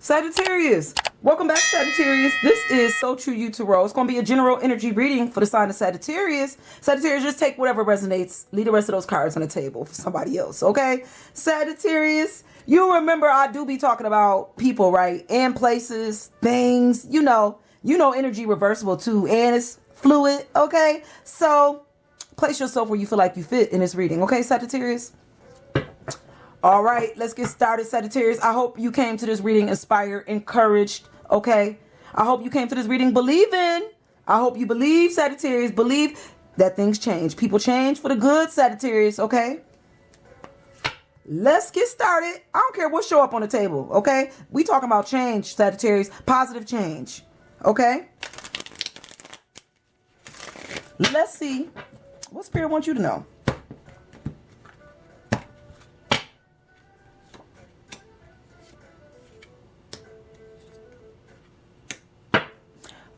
Sagittarius, welcome back, Sagittarius. This is So True You Tarot. It's going to be a general energy reading for the sign of Sagittarius. Sagittarius, just take whatever resonates. Leave the rest of those cards on the table for somebody else, okay? Sagittarius, you remember I do be talking about people, right? And places, things, you know energy reversible too, and it's fluid, okay? So place yourself where you feel like you fit in this reading, okay, Sagittarius? All right, let's get started, Sagittarius. I hope you came to this reading inspired, encouraged, okay? I hope you came to this reading believing. I hope you believe, Sagittarius. Believe that things change. People change for the good, Sagittarius, okay? Let's get started. I don't care what show up on the table, okay? We talking about change, Sagittarius. Positive change, okay? Let's see what Spirit wants you to know.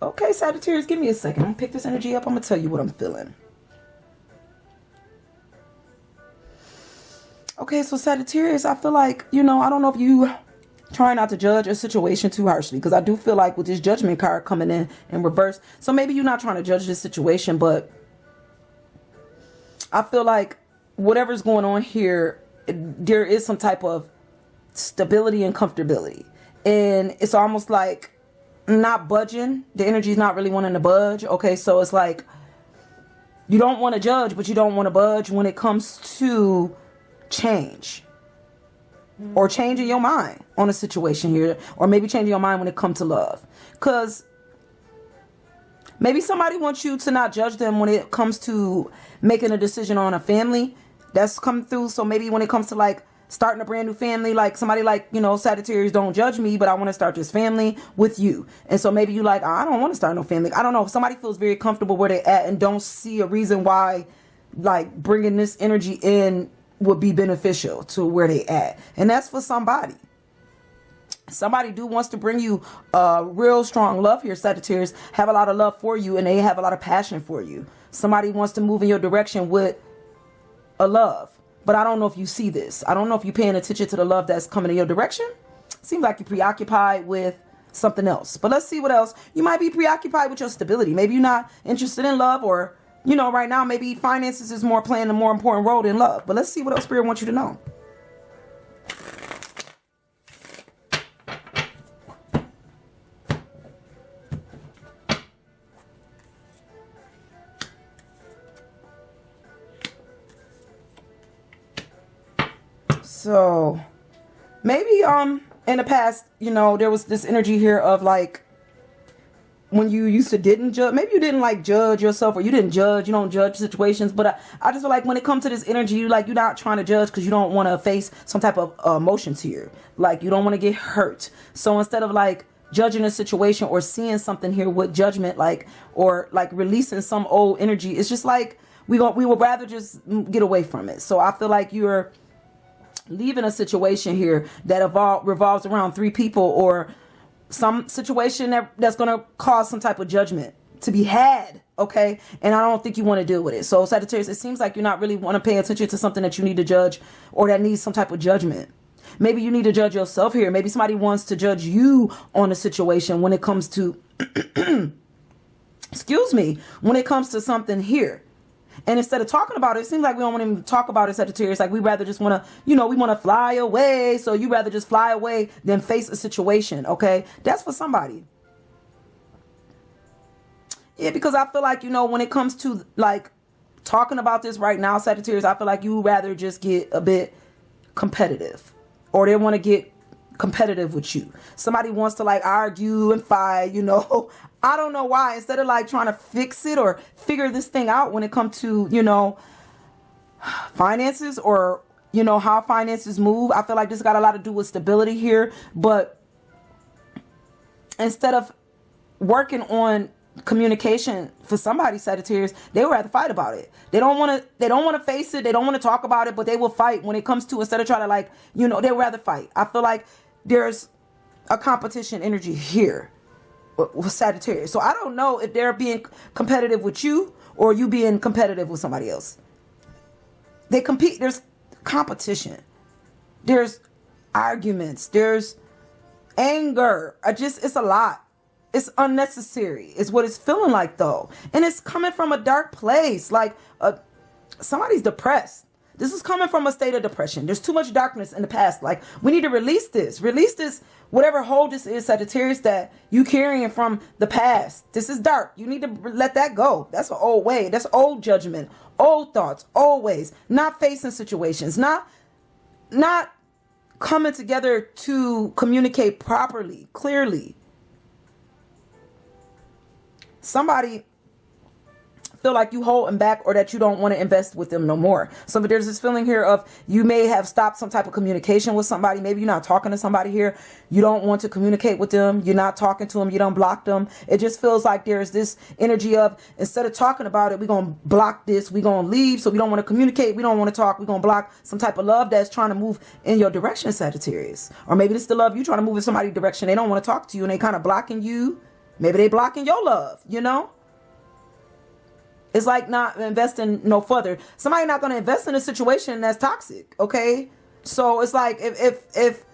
Okay, Sagittarius, give me a second. I'm going to pick this energy up. I'm going to tell you what I'm feeling. Okay, so Sagittarius, I feel like, I don't know if you try not to judge a situation too harshly, because I do feel like with this Judgment card coming in reverse, so maybe you're not trying to judge this situation, but I feel like whatever's going on here, there is some type of stability and comfortability. And it's almost like not budging. The energy is not really wanting to budge. Okay, so it's like you don't want to judge, but you don't want to budge when it comes to change or changing your mind on a situation here, or maybe changing your mind when it comes to love, because maybe somebody wants you to not judge them when it comes to making a decision on a family that's come through. So maybe when it comes to like starting a brand new family, like somebody like, Sagittarius, don't judge me, but I want to start this family with you. And so maybe you like, I don't want to start no family. I don't know. If somebody feels very comfortable where they're at and don't see a reason why like bringing this energy in would be beneficial to where they at. And that's for somebody. Somebody wants to bring you real strong love here, Sagittarius. Have a lot of love for you, and they have a lot of passion for you. Somebody wants to move in your direction with a love. But I don't know if you see this. I don't know if you're paying attention to the love that's coming in your direction. Seems like you're preoccupied with something else. But let's see what else. You might be preoccupied with your stability. Maybe you're not interested in love, or, right now, maybe finances is playing a more important role than love. But let's see what else Spirit wants you to know. So maybe in the past, there was this energy here of like when you used to didn't judge. Maybe you didn't like judge yourself, or you didn't judge. You don't judge situations. But I just feel like when it comes to this energy, you're not trying to judge because you don't want to face some type of emotions here. Like you don't want to get hurt. So instead of like judging a situation or seeing something here with judgment, or releasing some old energy, it's just like we would rather just get away from it. So I feel like you're leaving a situation here that revolves around three people, or some situation that's going to cause some type of judgment to be had, okay? And I don't think you want to deal with it. So Sagittarius, it seems like you're not really want to pay attention to something that you need to judge, or that needs some type of judgment. Maybe you need to judge yourself here. Maybe somebody wants to judge you on a situation when it comes to when it comes to something here. And instead of talking about it, it seems like we don't want to even talk about it, Sagittarius. Like we rather just want to, we want to fly away. So you rather just fly away than face a situation, okay? That's for somebody. Yeah, because I feel like, when it comes to like talking about this right now, Sagittarius, I feel like you rather just get a bit competitive, or they want to get competitive with you. Somebody wants to like argue and fight, I don't know why. Instead of like trying to fix it or figure this thing out when it comes to, finances, or, how finances move. I feel like this got a lot to do with stability here. But instead of working on communication for somebody, Sagittarius, they would rather fight about it. They don't want to face it. They don't want to talk about it, but they will fight when it comes to, instead of trying to like, they would rather fight. I feel like there's a competition energy here with Sagittarius. So I don't know if they're being competitive with you, or you being competitive with somebody else. They compete. There's competition. There's arguments. There's Anger. It's a lot. It's unnecessary. It's what it's feeling like though. And it's coming from a dark place. Like somebody's depressed. This is coming from a state of depression. There's too much darkness in the past. Like, we need to release this. Release this, whatever hold this is, Sagittarius, that you carrying from the past. This is dark. You need to let that go. That's an old way. That's old judgment, old thoughts, old ways. Not facing situations. Not coming together to communicate properly, clearly. Somebody feel like you holding back, or that you don't want to invest with them no more. So but there's this feeling here of you may have stopped some type of communication with somebody. Maybe you're not talking to somebody here. You don't want to communicate with them. You're not talking to them. You don't block them. It just feels like there's this energy of, instead of talking about it, we're going to block this. We're going to leave. So we don't want to communicate. We don't want to talk. We're going to block some type of love that's trying to move in your direction, Sagittarius. Or maybe it's the love you trying to move in somebody's direction. They don't want to talk to you and they kind of blocking you. Maybe they blocking your love, you know? It's like not investing no further. Somebody not going to invest in a situation that's toxic. Okay. So it's like, if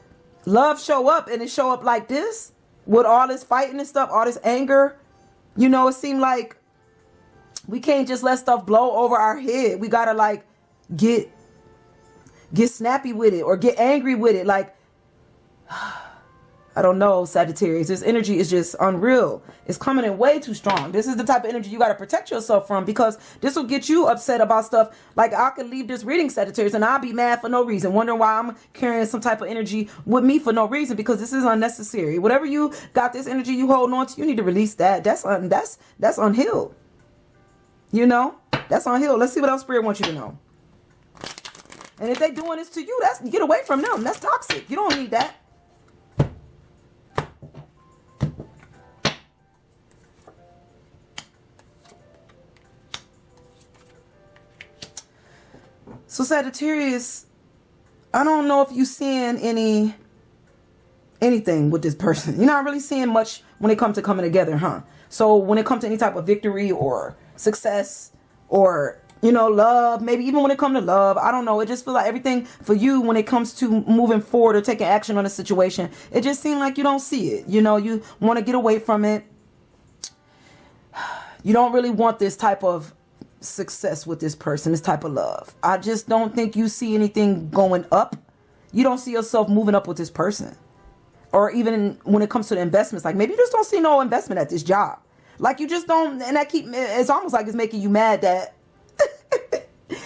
love show up and it show up like this with all this fighting and stuff, all this anger, you know, it seemed like we can't just let stuff blow over our head. We got to like get snappy with it or get angry with it. Like, I don't know, Sagittarius. This energy is just unreal. It's coming in way too strong. This is the type of energy you got to protect yourself from, because this will get you upset about stuff. Like, I could leave this reading, Sagittarius, and I'll be mad for no reason, wondering why I'm carrying some type of energy with me for no reason, because this is unnecessary. Whatever you got, this energy you holding on to, you need to release that. That's unhealed. You know, that's unhealed. Let's see what else Spirit wants you to know. And if they doing this to you, get away from them. That's toxic. You don't need that. So Sagittarius, I don't know if you're seeing anything with this person. You're not really seeing much when it comes to coming together, huh? So when it comes to any type of victory or success or, you know, love, maybe even when it comes to love, I don't know. It just feels like everything for you when it comes to moving forward or taking action on a situation, it just seems like you don't see it. You know, you want to get away from it. You don't really want this type of success with this person, this type of love. I just don't think you see anything going up. You don't see yourself moving up with this person. Or even when it comes to the investments, like maybe you just don't see no investment at this job. Like you just don't, and it's almost like it's making you mad that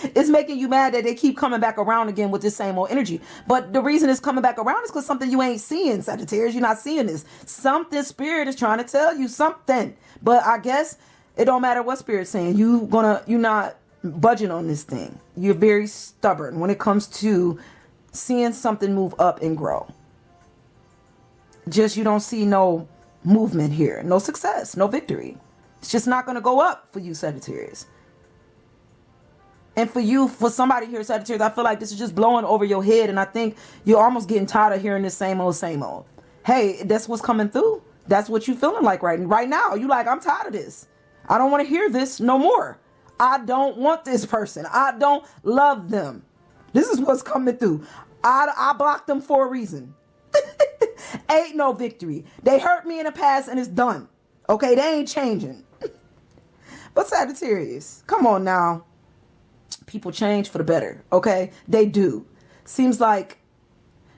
it's making you mad that they keep coming back around again with this same old energy. But the reason it's coming back around is because something you ain't seeing, Sagittarius. You're not seeing this. Something Spirit is trying to tell you something. But I guess it don't matter what Spirit's saying. You're not budging on this thing. You're very stubborn when it comes to seeing something move up and grow. Just you don't see no movement here, no success, no victory. It's just not going to go up for you, Sagittarius. And for somebody here, Sagittarius, I feel like this is just blowing over your head, and I think you're almost getting tired of hearing this same old, same old. Hey, that's what's coming through. That's what you're feeling like right now. You like, I'm tired of this. I don't want to hear this no more. I don't want this person. I don't love them. This is what's coming through. I blocked them for a reason. Ain't no victory. They hurt me in the past and it's done. Okay, they ain't changing. But Sagittarius, come on now. People change for the better. Okay, they do. Seems like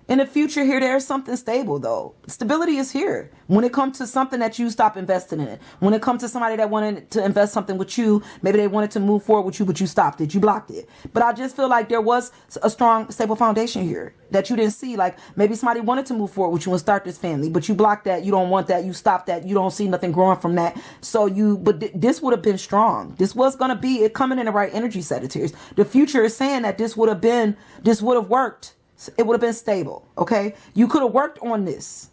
in the future here, there's something stable though. Stability is here. When it comes to something that you stop investing in it. When it comes to somebody that wanted to invest something with you, maybe they wanted to move forward with you, but you stopped it. You blocked it. But I just feel like there was a strong, stable foundation here that you didn't see. Like maybe somebody wanted to move forward with you and start this family, but you blocked that. You don't want that. You stopped that. You don't see nothing growing from that. So this would have been strong. This was going to be it coming in the right energy, Sagittarius. The future is saying that this would have worked. It would have been stable, okay? You could have worked on this.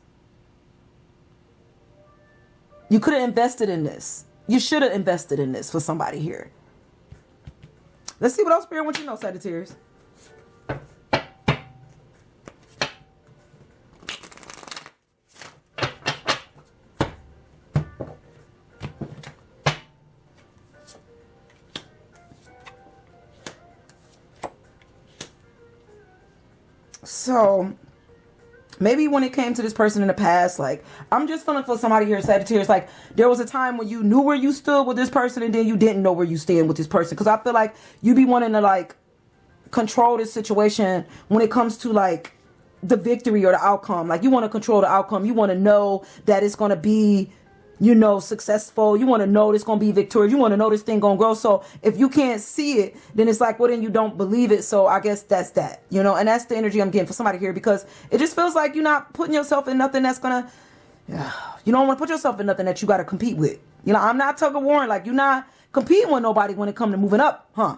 You could have invested in this. You should have invested in this for somebody here. Let's see what else Spirit wants you to know, Sagittarius. So, Maybe when it came to this person in the past, like, I'm just feeling for somebody here, Sagittarius, like, there was a time when you knew where you stood with this person and then you didn't know where you stand with this person. Because I feel like you be wanting to, like, control this situation when it comes to, like, the victory or the outcome. Like, you want to control the outcome. You want to know that it's going to be, you know, successful. You want to know it's going to be victorious. You want to know this thing going to grow. So if you can't see it, then it's like, well, then you don't believe it. So I guess that's that, you know, and that's the energy I'm getting for somebody here, because it just feels like you're not putting yourself in nothing that's going to, you don't want to put yourself in nothing that you got to compete with. You know, I'm not tug of war. Like, you're not competing with nobody when it comes to moving up, huh?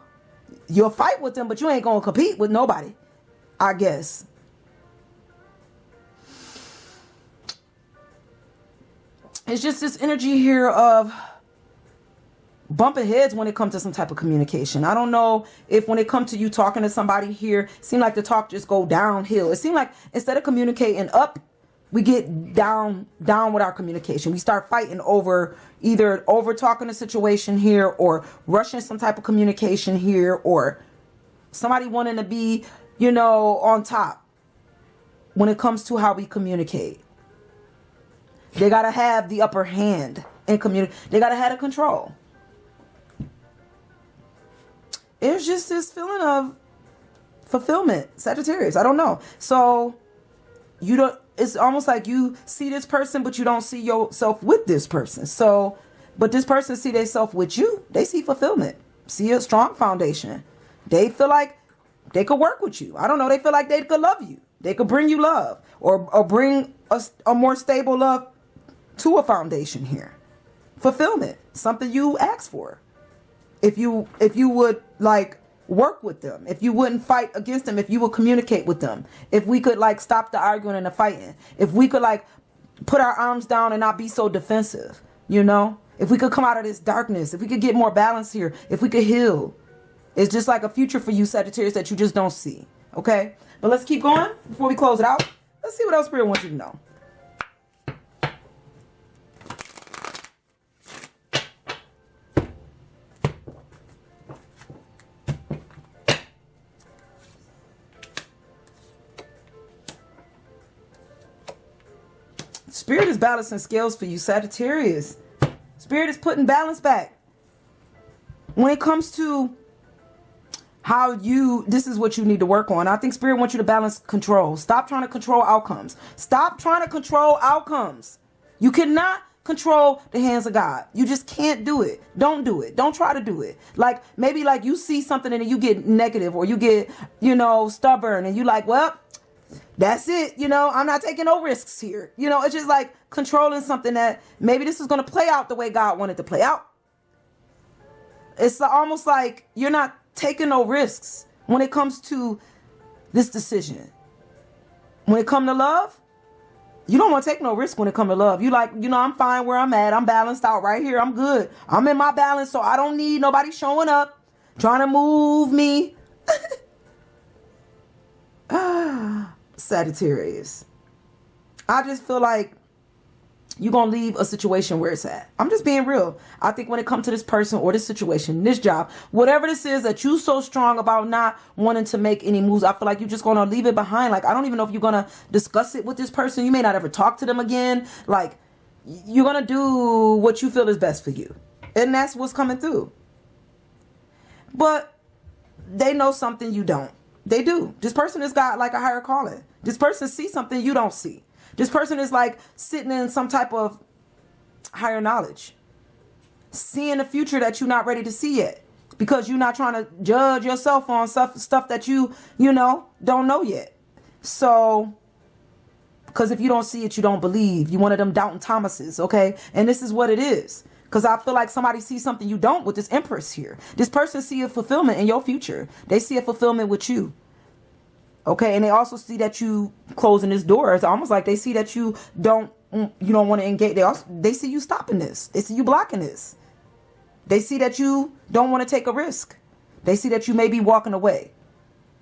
You'll fight with them, but you ain't going to compete with nobody, I guess. It's just this energy here of bumping heads when it comes to some type of communication. I don't know if when it comes to you talking to somebody here, it seems like the talk just go downhill. It seems like instead of communicating up, we get down with our communication. We start fighting over either over talking a situation here, or rushing some type of communication here, or somebody wanting to be, you know, on top when it comes to how we communicate. They got to have the upper hand in community. They got to have the control. It's just this feeling of fulfillment, Sagittarius. I don't know. So you don't, it's almost like you see this person, but you don't see yourself with this person. So, but this person see themselves with you. They see fulfillment, see a strong foundation. They feel like they could work with you. I don't know. They feel like they could love you. They could bring you love, or bring a more stable love to a foundation here. Fulfillment, something you asked for. If you would, like, work with them, if you wouldn't fight against them, if you would communicate with them, if we could, like, stop the arguing and the fighting, if we could, like, put our arms down and not be so defensive, you know, if we could come out of this darkness, if we could get more balance here, if we could heal. It's just like a future for you, Sagittarius, that you just don't see. Okay, but let's keep going before we close it out. Let's see what else Spirit wants you to know. Spirit is balancing scales for you, Sagittarius. Spirit is putting balance back. When it comes to how this is what you need to work on. I think Spirit wants you to balance control. Stop trying to control outcomes. Stop trying to control outcomes. You cannot control the hands of God. You just can't do it. Don't do it. Don't try to do it. Like, maybe like you see something and you get negative, or you get, you know, stubborn, and you like, well, that's it. You know, I'm not taking no risks here. You know, it's just like controlling something that maybe this is going to play out the way God wanted to play out. It's almost like you're not taking no risks when it comes to this decision. When it comes to love, you don't want to take no risk when it comes to love. You like, you know, I'm fine where I'm at. I'm balanced out right here. I'm good. I'm in my balance, so I don't need nobody showing up, trying to move me. Sagittarius. I just feel like you're going to leave a situation where it's at. I'm just being real. I think when it comes to this person or this situation, this job, whatever this is that you so strong about not wanting to make any moves, I feel like you're just going to leave it behind. Like, I don't even know if you're going to discuss it with this person. You may not ever talk to them again. Like, you're going to do what you feel is best for you. And that's what's coming through. But they know something you don't. They do. This person has got like a higher calling. This person sees something you don't see. This person is like sitting in some type of higher knowledge, seeing the future that you're not ready to see yet, because you're not trying to judge yourself on stuff that you know, don't know yet. So, because if you don't see it, you don't believe. You one of them doubting Thomases, okay? And this is what it is. Because I feel like somebody sees something you don't with this Empress here. This person see a fulfillment in your future. They see a fulfillment with you. Okay, and they also see that you closing this door. It's almost like they see that you don't want to engage. They see you stopping this. They see you blocking this. They see that you don't want to take a risk. They see that you may be walking away.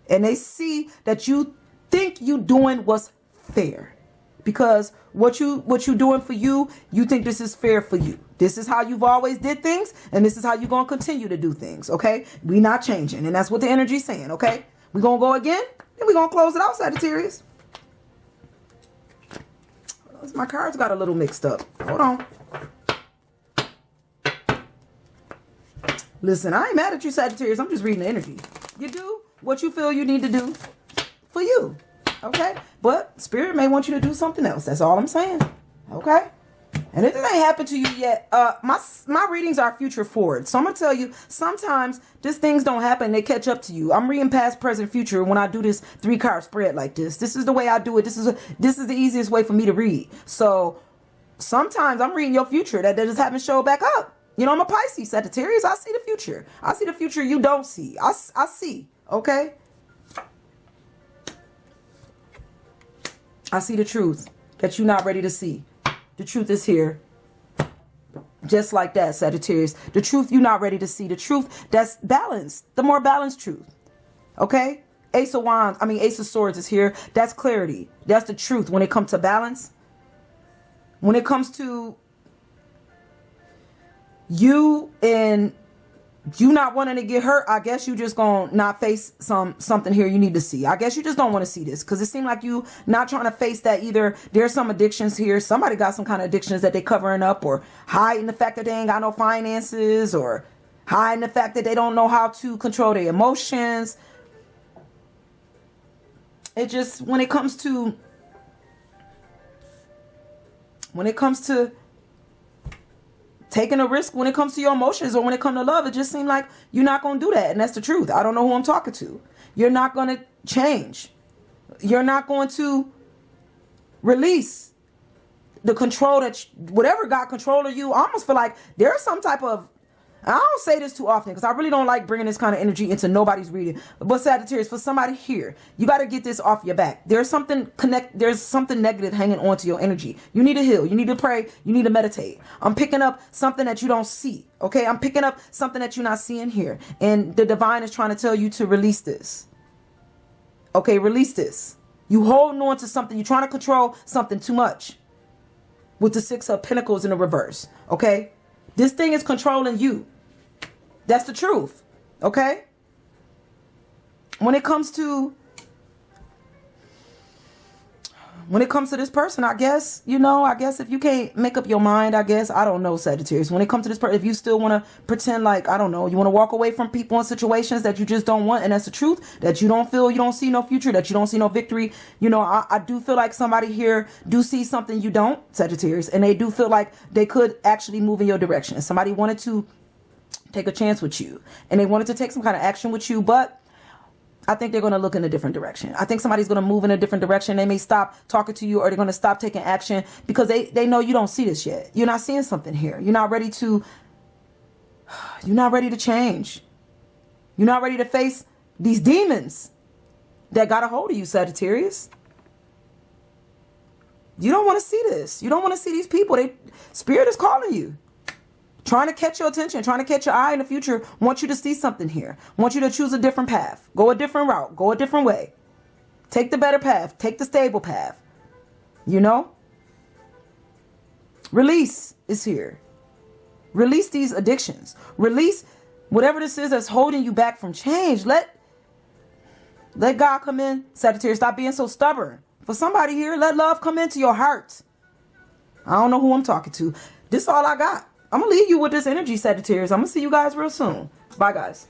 And they see that you think you doing what's fair. Because what you doing for you, you think this is fair for you. This is how you've always did things, and this is how you're going to continue to do things, okay? We not changing, and that's what the energy's saying, okay? We're going to go again, and we're going to close it out, Sagittarius. My cards got a little mixed up. Hold on. Listen, I ain't mad at you, Sagittarius. I'm just reading the energy. You do what you feel you need to do for you. Okay? But Spirit may want you to do something else. That's all I'm saying. Okay? And if it ain't happened to you yet, my readings are future forward. So I'm going to tell you, sometimes these things don't happen. They catch up to you. I'm reading past, present, future when I do this 3-card spread like this. This is the way I do it. This is the easiest way for me to read. So sometimes I'm reading your future that just haven't showed back up. You know, I'm a Pisces, Sagittarius. I see the future. I see the future you don't see. I see. Okay? I see the truth that you're not ready to see. The truth is here. Just like that, Sagittarius. The truth you're not ready to see. The truth that's balanced. The more balanced truth. Okay? Ace of Wands. Ace of Swords is here. That's clarity. That's the truth when it comes to balance. When it comes to you and you not wanting to get hurt, I guess you just gonna not face something here you need to see. I guess you just don't want to see this because it seemed like you not trying to face that either. There's some addictions here. Somebody got some kind of addictions that they covering up, or hiding the fact that they ain't got no finances, or hiding the fact that they don't know how to control their emotions. It just, when it comes to taking a risk, when it comes to your emotions, or when it comes to love, it just seems like you're not going to do that. And that's the truth. I don't know who I'm talking to. You're not going to change. You're not going to release the control that whatever got control of you. I almost feel like there's some type of, I don't say this too often because I really don't like bringing this kind of energy into nobody's reading. But Sagittarius, for somebody here, you got to get this off your back. There's something negative hanging on to your energy. You need to heal. You need to pray. You need to meditate. I'm picking up something that you don't see. Okay? I'm picking up something that you're not seeing here. And the divine is trying to tell you to release this. Okay? Release this. You holding on to something. You're trying to control something too much. With the 6 of Pentacles in the reverse. Okay? This thing is controlling you. That's the truth. Okay? When it comes to this person, I guess if you can't make up your mind, I don't know, Sagittarius. When it comes to this person, if you still want to pretend like, I don't know, you want to walk away from people in situations that you just don't want, and that's the truth, that you don't feel, you don't see no future, that you don't see no victory. You know, I do feel like somebody here do see something you don't, Sagittarius, and they do feel like they could actually move in your direction. Somebody wanted to take a chance with you, and they wanted to take some kind of action with you, but I think they're going to look in a different direction. I think somebody's going to move in a different direction. They may stop talking to you, or they're going to stop taking action because they know you don't see this yet. You're not seeing something here. You're not ready to change. You're not ready to face these demons that got a hold of you, Sagittarius. You don't want to see this. You don't want to see these people. Spirit is calling you. Trying to catch your attention, trying to catch your eye in the future, want you to see something here. Want you to choose a different path. Go a different route. Go a different way. Take the better path. Take the stable path. You know? Release is here. Release these addictions. Release whatever this is that's holding you back from change. Let God come in. Sagittarius, stop being so stubborn. For somebody here, let love come into your heart. I don't know who I'm talking to. This is all I got. I'm going to leave you with this energy, Sagittarius. I'm going to see you guys real soon. Bye, guys.